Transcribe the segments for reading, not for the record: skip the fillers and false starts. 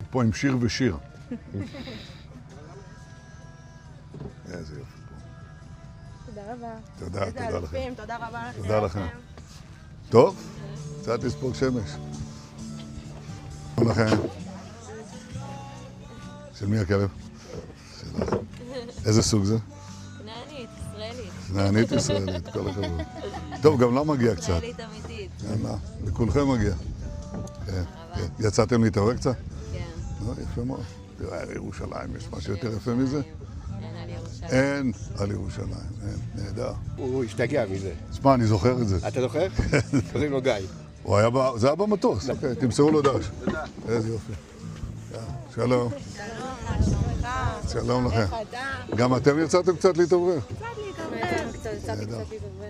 פה עם שיר ושיר. איזה יופי פה. תודה רבה. תודה, תודה לכם. תודה רבה לכם. תודה לכם. טוב, קצת לספוג שמש. תודה לכם. של מי הכלב? שלך. איזה סוג זה? כנענית, ישראלית. כנענית ישראלית, כל הכבוד. טוב, גם לה מגיע קצת. ישראלית אמיתית. יאללה, לכולכם מגיע. כן, כן. יצאתם להתעורר קצת? כן. יפה מאוד. תראה, על ירושלים, יש משהו יותר יפה מזה? אין על ירושלים. אין על ירושלים, אין, נהדר. הוא השתגע מזה. תשמע, אני זוכר את זה. אתה זוכר? קוראים לו גיא. זה היה במטוס, אוקיי, תמסרו לו דש. תודה. איזה יופי. שלום. שלום לכם. גם אתם יצאתם קצת להתעורר? קצת להתעורר.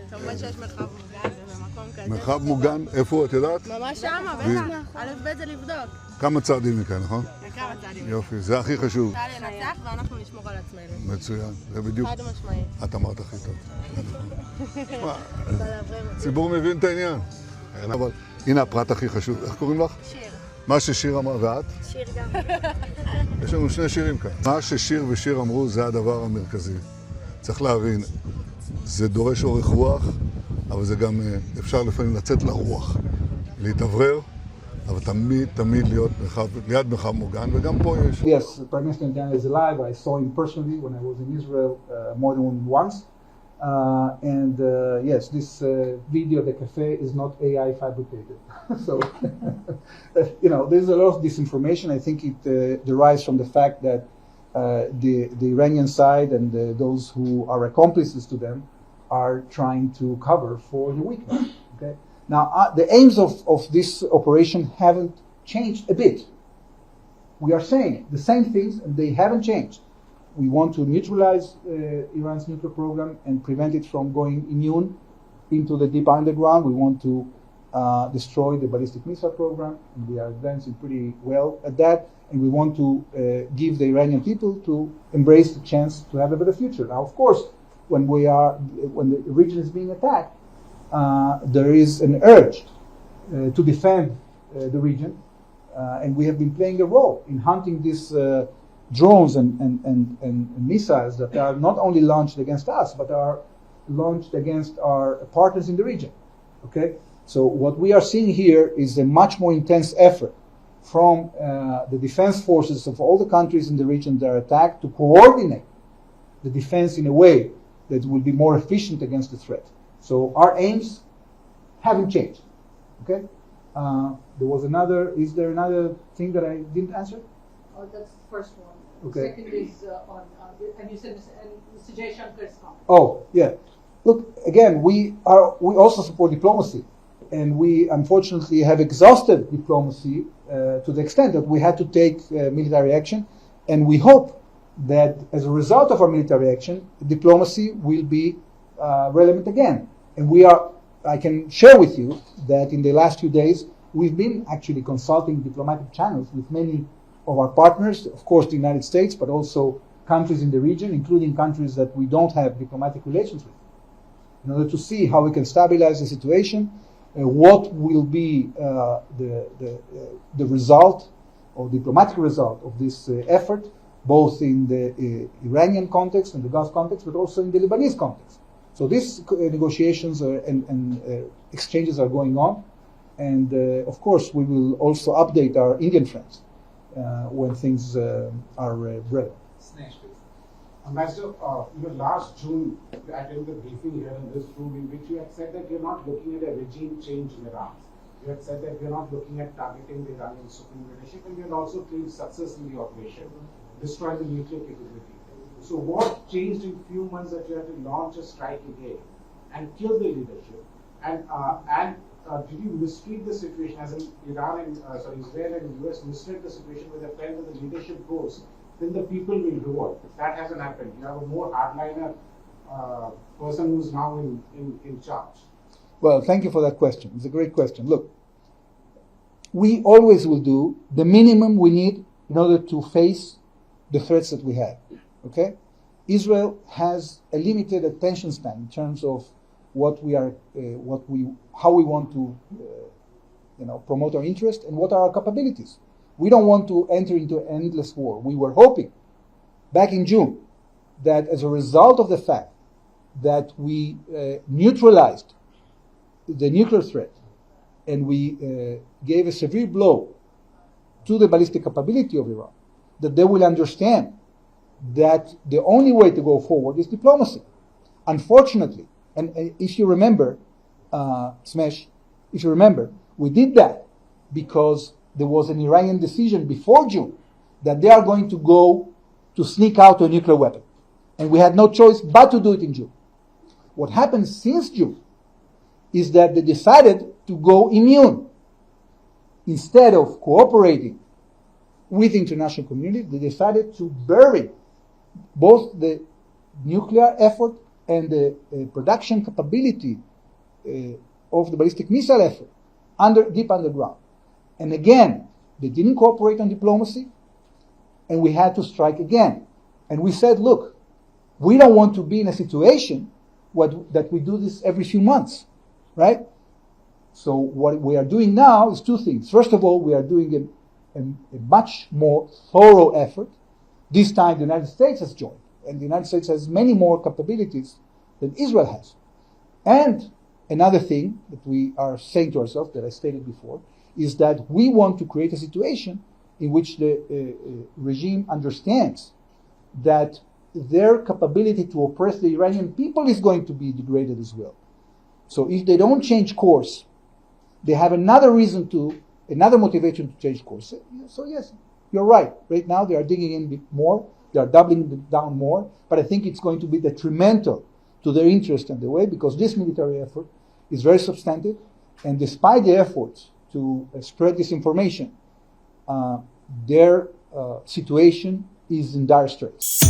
כמובן שיש מרחב מוגן במקום כזה. מרחב מוגן, איפה את יודעת? ממש שמה, בטח. א' ב' זה לבדוק. כמה צעדים מכאן, נכון? כמה צעדים. יופי, זה הכי חשוב. אפשר לנצח ואנחנו נשמור על עצמנו. מצוין, זה בדיוק. חד משמעית. את אמרת הכי טוב. הציבור מבין את העניין. אבל הנה הפרט הכי חשוב. איך קוראים לך? שיר. מה ששיר אמרה, ואת? שיר גם. יש לנו שני שירים כאן. מה ששיר ושיר אמרו זה הדבר המרכזי. צריך להבין, זה דורש אורך רוח, אבל זה גם אפשר לפעמים לצאת לרוח, להתאוורר, אבל תמיד להיות ליד מרחב מוגן, וגם פה יש. Yes, Prime Minister Netanyahu is alive. I saw him personally when I was in Israel more than once. Yes, this video at the cafe is not AI fabricated. So, there's a lot of disinformation. I think it derives from the fact that the Iranian side and those who are accomplices to them are trying to cover for the weakness. Okay? Now, the aims of this operation haven't changed a bit. We are saying the same things and they haven't changed. We want to neutralize Iran's nuclear program and prevent it from going immune into the deep underground. We want to destroy the ballistic missile program, and we are advancing pretty well at that. And we want to give the Iranian people to embrace the chance to have a better future. Now, of course, when the region is being attacked, there is an urge to defend the region, and we have been playing a role in hunting these drones and missiles that are not only launched against us, but are launched against our partners in the region. Okay, so what we are seeing here is a much more intense effort from the defense forces of all the countries in the region that are attacked to coordinate the defense in a way that will be more efficient against the threat. So our aims haven't changed. Okay, is there another thing that I didn't answer? Oh, that's the first one. Okay. The second is and you said Mr. Jaishankar's comment. Oh, yeah. Look, again, we also support diplomacy, and we unfortunately have exhausted diplomacy to the extent that we had to take military action, and we hope that as a result of our military action, diplomacy will be relevant again. And I can share with you that in the last few days, we've been actually consulting diplomatic channels with many of our partners, of course the United States, but also countries in the region, including countries that we don't have diplomatic relations with, in order to see how we can stabilize the situation, what will be the result or diplomatic result of this effort, both in the Iranian context and the Gulf context, but also in the Lebanese context. So these negotiations and exchanges are going on, and of course we will also update our Indian friends when things are ready. Ambassador, last June you attended the briefing here in this room in which you had said that you're not looking at a regime change in Iran. You had said that you're not looking at targeting the Iranian supreme leadership, and you had also claimed success in the operation, destroying the nuclear capability. So what changed in few months that you had to launch a strike again and kill the leadership? And did you mistreat the situation as in Israel and US mistreat the situation where they felt that the leadership goes, then the people will revolt? That hasn't happened. You have a more hardliner person who's now in charge. Well, thank you for that question. It's a great question. Look, we always will do the minimum we need in order to face the threats that we have. Okay? Israel has a limited attention span in terms of how we want to promote our interest and what are our capabilities. We don't want to enter into an endless war. We were hoping back in June that as a result of the fact that we neutralized the nuclear threat and we gave a severe blow to the ballistic capability of Iran, that they will understand that the only way to go forward is diplomacy. Unfortunately, and if you remember, Smesh, if you remember, we did that because there was an Iranian decision before June that they are going to go to sneak out a nuclear weapon. And we had no choice but to do it in June. What happened since June is that they decided to go immune. Instead of cooperating with the international community, they decided to bury both the nuclear effort and the production capability of the ballistic missile effort deep underground. And again, they didn't cooperate on diplomacy, and we had to strike again. And we said, look, we don't want to be in a situation that we do this every few months, right? So what we are doing now is two things. First of all, we are doing a much more thorough effort. This time the United States has joined, and the United States has many more capabilities than Israel has. And another thing that we are saying to ourselves, that I stated before, is that we want to create a situation in which the regime understands that their capability to oppress the Iranian people is going to be degraded as well. So if they don't change course, they have another motivation to change course. So yes, you're right. Right now they are digging in more, they are doubling down more, but I think it's going to be detrimental to their interest and the way, because this military effort is very substantive, and despite the efforts to spread disinformation, their situation is in dire straits.